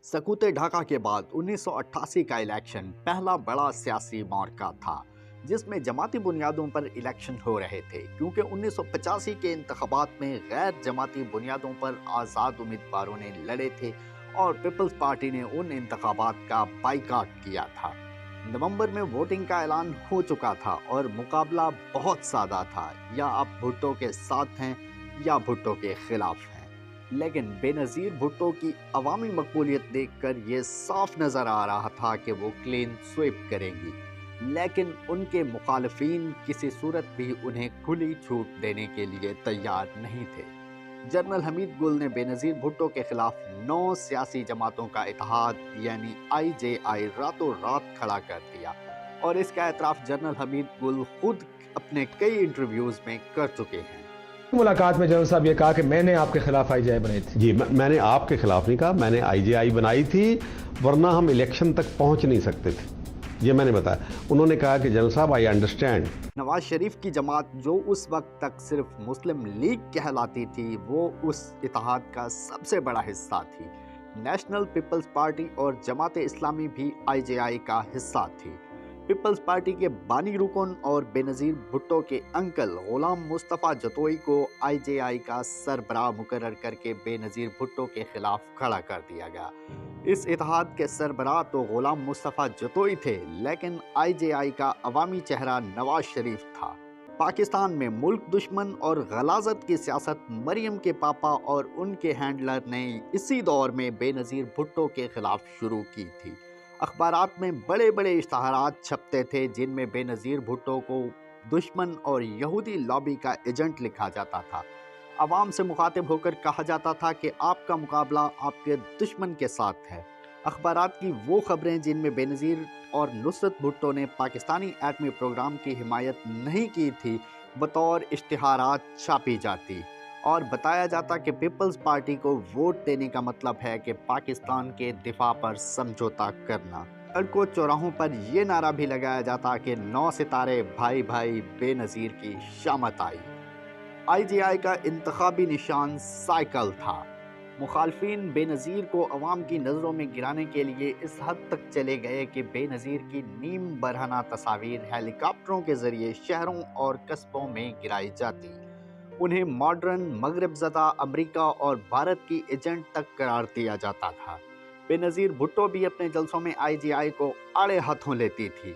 सकूत ढाका के बाद 1988 का इलेक्शन पहला बड़ा सियासी मौका था जिसमें जमाती बुनियादों पर इलेक्शन हो रहे थे, क्योंकि 1985 के इंतखाबात में गैर जमाती बुनियादों पर आज़ाद उम्मीदवारों ने लड़े थे और पीपल्स पार्टी ने उन इंतखाबात का बाइकाट किया था। नवंबर में वोटिंग का ऐलान हो चुका था और मुकाबला बहुत सादा था, या आप भुट्टो के साथ हैं या भुट्टो के खिलाफ हैं। लेकिन बेनज़ीर भुट्टो की अवामी मकबूलियत देखकर ये साफ नज़र आ रहा था कि वो क्लीन स्वीप करेंगी, लेकिन उनके मुखालफीन किसी सूरत भी उन्हें खुली छूट देने के लिए तैयार नहीं थे। जनरल हमीद गुल ने बेनज़ीर भुट्टो के खिलाफ 9 सियासी जमातों का इत्तेहाद यानी IJI रातों रात खड़ा कर दिया, और इसका एतराफ़ जनरल हमीद गुल खुद अपने कई इंटरव्यूज़ में कर चुके हैं। मुलाकात में जनरल साहब ये कहा कि मैंने आपके खिलाफ IJI बनाई थी। जी, मैंने आपके खिलाफ नहीं कहा, मैंने IJI बनाई थी, वरना हम इलेक्शन तक पहुंच नहीं सकते थे, ये मैंने बताया। उन्होंने कहा कि जनरल साहब आई अंडरस्टैंड। नवाज शरीफ की जमात जो उस वक्त तक सिर्फ मुस्लिम लीग कहलाती थी, वो उस इत्तेहाद का सबसे बड़ा हिस्सा थी। नेशनल पीपल्स पार्टी और जमात इस्लामी भी IJI का हिस्सा थी। पीपल्स पार्टी के बानी रुकन और बेनज़ीर भुट्टो के अंकल गुलाम मुस्तफ़ा जतोई को IJI का सरबराह मुकर्रर करके बेनज़ीर भुट्टो के खिलाफ खड़ा कर दिया गया। इस इत्तेहाद के सरबराह तो गुलाम मुस्तफ़ा जतोई थे, लेकिन IJI का अवामी चेहरा नवाज शरीफ था। पाकिस्तान में मुल्क दुश्मन और गलाजत की सियासत मरियम के पापा और उनके हैंडलर ने इसी दौर में बेनज़ीर भुट्टो के खिलाफ शुरू की थी। अखबारात में बड़े बड़े इश्तहारात छपते थे जिनमें बेनज़ीर भुट्टो को दुश्मन और यहूदी लॉबी का एजेंट लिखा जाता था। आवाम से मुखातिब होकर कहा जाता था कि आपका मुकाबला आपके दुश्मन के साथ है। अखबारात की वो खबरें जिनमें बेनज़ीर और नुसरत भुट्टो ने पाकिस्तानी एटमी प्रोग्राम की हिमायत नहीं की थी, बतौर इश्तिहारात छापी जाती और बताया जाता कि पीपल्स पार्टी को वोट देने का मतलब है कि पाकिस्तान के दिफा पर समझौता करना। सड़कों चौराहों पर यह नारा भी लगाया जाता कि 9 सितारे भाई भाई बेनज़ीर की शामत आई। IJI का इंतखाबी निशान साइकिल था। मुखालफीन बेनज़ीर को अवाम की नज़रों में गिराने के लिए इस हद तक चले गए कि बेनज़ीर की नीम बरहना तस्वीर हेलीकॉप्टरों के ज़रिए शहरों और कस्बों में गिराई जाती। उन्हें मॉडर्न मगरब ज़दा अमरीका और भारत की एजेंट तक करार दिया जाता था। बेनज़ीर भुट्टो भी अपने जलसों में IJI को आड़े हाथों लेती थी।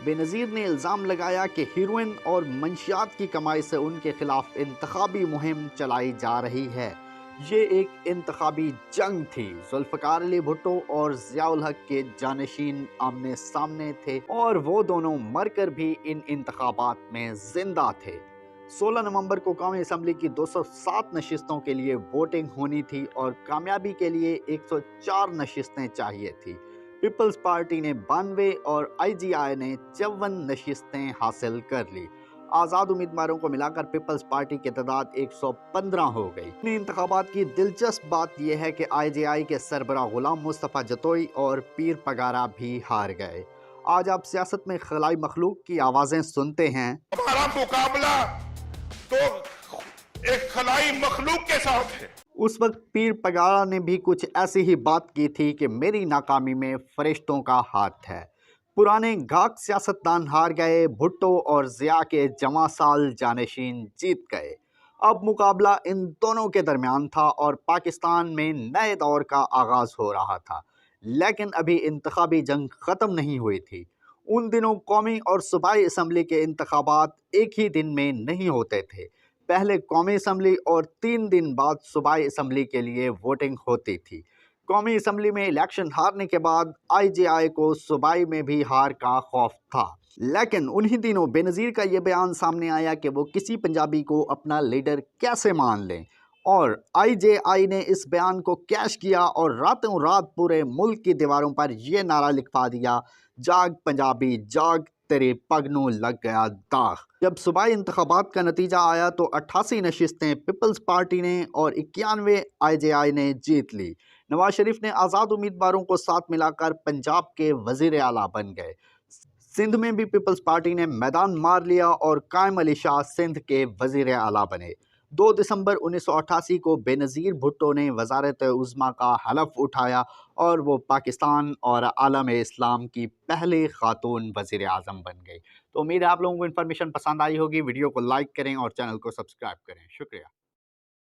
बेनज़ीर ने इल्ज़ाम लगाया कि हीरोइन और मंशियात की कमाई से उनके खिलाफ इंतखाबी मुहिम चलाई जा रही है। ये एक इंतखाबी जंग थी। जुल्फ़िकार अली भुट्टो और ज़ियाउल हक के जानशीन आमने सामने थे और वो दोनों मरकर भी इन इंतखाबात में जिंदा थे। 16 नवंबर को कौमी असम्बली की 207 नशिस्तों के लिए वोटिंग होनी थी और कामयाबी के लिए 104 नशिस्तें चाहिए थी। पीपल्स पार्टी ने 92 और IJI ने 54 नशिस्तें हासिल कर ली। आज़ाद उम्मीदवारों को मिलाकर पीपल्स पार्टी की तादाद 115 हो गई। इन इंतखाबात की दिलचस्प बात यह है कि IJI के सरबराह गुलाम मुस्तफ़ा जतोई और पीर पगारा भी हार गए। आज आप सियासत में खलाई मखलूक की आवाज़ें सुनते हैं। हमारा मुकाबला तो एक खलाई मखलूक के साथ है। उस वक्त पीर पगारा ने भी कुछ ऐसी ही बात की थी कि मेरी नाकामी में फरिश्तों का हाथ है। पुराने घाक सियासतदान हार गए, भुट्टो और ज़िया के जमा साल जानशीन जीत गए। अब मुकाबला इन दोनों के दरमियान था और पाकिस्तान में नए दौर का आगाज़ हो रहा था, लेकिन अभी इंतखाबी जंग ख़त्म नहीं हुई थी। उन दिनों कौमी और सूबाई असम्बली के इंतखाबात एक ही दिन में नहीं होते थे। पहले कौमी असम्बली और 3 दिन बाद सूबाई असम्बली के लिए वोटिंग होती थी। कौमी असम्बली में इलेक्शन हारने के बाद IJI को सूबाई में भी हार का खौफ था, लेकिन उन्हीं दिनों बेनज़ीर का ये बयान सामने आया कि वो किसी पंजाबी को अपना लीडर कैसे मान लें, और IJI ने इस बयान को कैश किया और रातों रात पूरे मुल्क की दीवारों पर यह नारा लिखवा दिया, जाग पंजाबी जाग, तेरे पगनू लग गया दाग। जब सूबाई इंतखाबात का नतीजा आया तो 88 नशिस्तें पीपल्स पार्टी ने और 91 IJI ने जीत ली। नवाज शरीफ ने आज़ाद उम्मीदवारों को साथ मिलाकर पंजाब के वज़ीर आला बन गए। सिंध में भी पीपल्स पार्टी ने मैदान मार लिया और कायम अली शाह सिंध के वज़ीर आला बने। 2 दिसंबर 1988 को बेनज़ीर भुट्टो ने वज़ारत उज़्मा का हलफ उठाया और वो पाकिस्तान और आलम इस्लाम की पहली खातून वज़ीर आज़म बन गई। तो उम्मीद है आप लोगों को इन्फॉर्मेशन पसंद आई होगी। वीडियो को लाइक करें और चैनल को सब्सक्राइब करें। शुक्रिया।